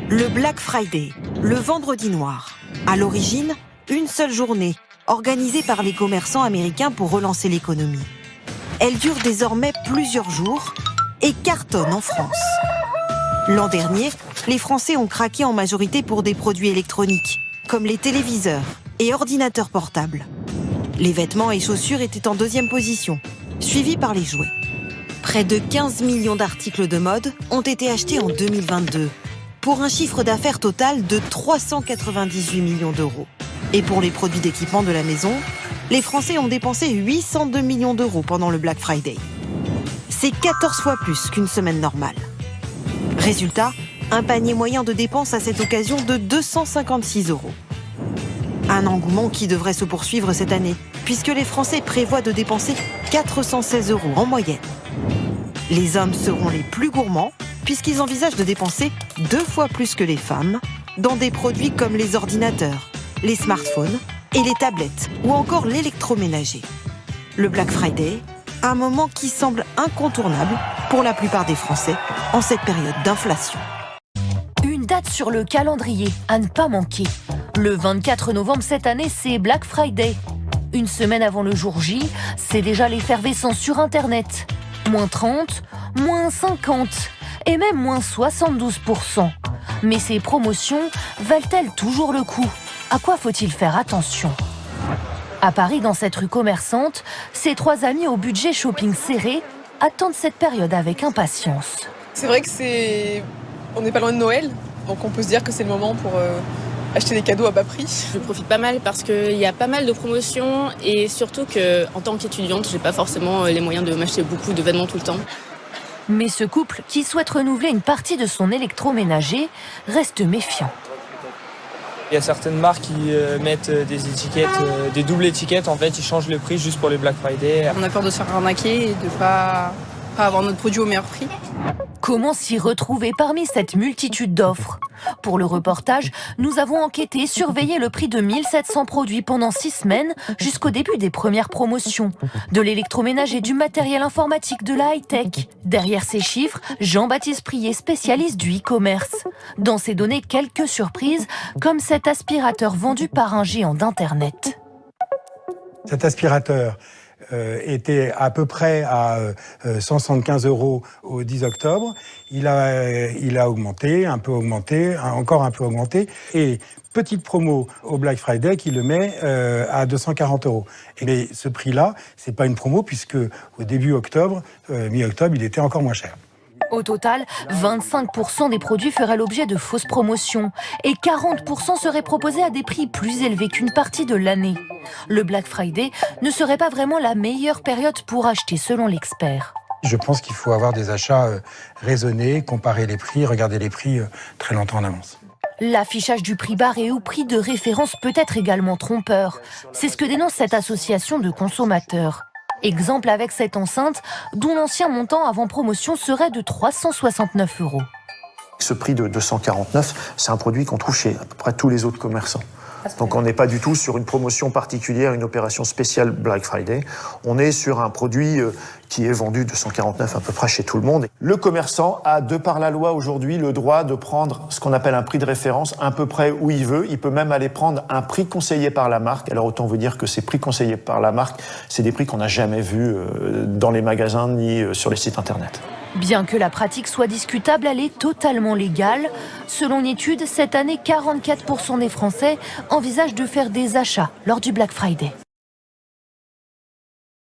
Le Black Friday, le vendredi noir. À l'origine, une seule journée, organisée par les commerçants américains pour relancer l'économie. Elle dure désormais plusieurs jours et cartonne en France. L'an dernier, les Français ont craqué en majorité pour des produits électroniques, comme les téléviseurs et ordinateurs portables. Les vêtements et chaussures étaient en deuxième position, suivis par les jouets. Près de 15 millions d'articles de mode ont été achetés en 2022, pour un chiffre d'affaires total de 398 millions d'euros. Et pour les produits d'équipement de la maison, les Français ont dépensé 802 millions d'euros pendant le Black Friday. C'est 14 fois plus qu'une semaine normale. Résultat, un panier moyen de dépenses à cette occasion de 256 euros. Un engouement qui devrait se poursuivre cette année, puisque les Français prévoient de dépenser 416 euros en moyenne. Les hommes seront les plus gourmands, puisqu'ils envisagent de dépenser 2 fois plus que les femmes dans des produits comme les ordinateurs, les smartphones et les tablettes, ou encore l'électroménager. Le Black Friday, un moment qui semble incontournable pour la plupart des Français en cette période d'inflation. Une date sur le calendrier à ne pas manquer. Le 24 novembre cette année, c'est Black Friday. Une semaine avant le jour J, c'est déjà l'effervescence sur Internet. Moins 30, moins 50 et même moins 72%. Mais ces promotions valent-elles toujours le coup ? À quoi faut-il faire attention ? À Paris, dans cette rue commerçante, ces 3 amis au budget shopping serré attendent cette période avec impatience. C'est vrai que on n'est pas loin de Noël, donc on peut se dire que c'est le moment pour acheter des cadeaux à bas prix. Je profite pas mal parce qu'il y a pas mal de promotions et surtout qu'en tant qu'étudiante, j'ai pas forcément les moyens de m'acheter beaucoup de vêtements tout le temps. Mais ce couple, qui souhaite renouveler une partie de son électroménager, reste méfiant. Il y a certaines marques qui mettent des étiquettes, des doubles étiquettes. En fait, ils changent le prix juste pour les Black Friday. On a peur de se faire arnaquer et de pas avoir notre produit au meilleur prix. Comment s'y retrouver parmi cette multitude d'offres ? Pour le reportage, nous avons enquêté et surveillé le prix de 1700 produits pendant 6 semaines jusqu'au début des premières promotions. De l'électroménager, du matériel informatique, de la high-tech. Derrière ces chiffres, Jean-Baptiste Prier, spécialiste du e-commerce. Dans ces données, quelques surprises, comme cet aspirateur vendu par un géant d'Internet. Cet aspirateur était à peu près à 175 euros au 10 octobre. Il a augmenté, encore un peu augmenté. Et petite promo au Black Friday qui le met à 240 euros. Mais ce prix-là, c'est pas une promo puisque au début octobre, mi-octobre, il était encore moins cher. Au total, 25% des produits feraient l'objet de fausses promotions et 40% seraient proposés à des prix plus élevés qu'une partie de l'année. Le Black Friday ne serait pas vraiment la meilleure période pour acheter selon l'expert. Je pense qu'il faut avoir des achats raisonnés, comparer les prix, regarder les prix très longtemps en avance. L'affichage du prix barré ou prix de référence peut être également trompeur. C'est ce que dénonce cette association de consommateurs. Exemple avec cette enceinte, dont l'ancien montant avant promotion serait de 369 euros. Ce prix de 249, c'est un produit qu'on trouve chez à peu près tous les autres commerçants. Donc on n'est pas du tout sur une promotion particulière, une opération spéciale Black Friday. On est sur un produit qui est vendu 249 à peu près chez tout le monde. Le commerçant a, de par la loi aujourd'hui, le droit de prendre ce qu'on appelle un prix de référence à peu près où il veut. Il peut même aller prendre un prix conseillé par la marque. Alors autant vous dire que ces prix conseillés par la marque, c'est des prix qu'on n'a jamais vus dans les magasins ni sur les sites internet. Bien que la pratique soit discutable, elle est totalement légale. Selon une étude, cette année, 44% des Français envisagent de faire des achats lors du Black Friday.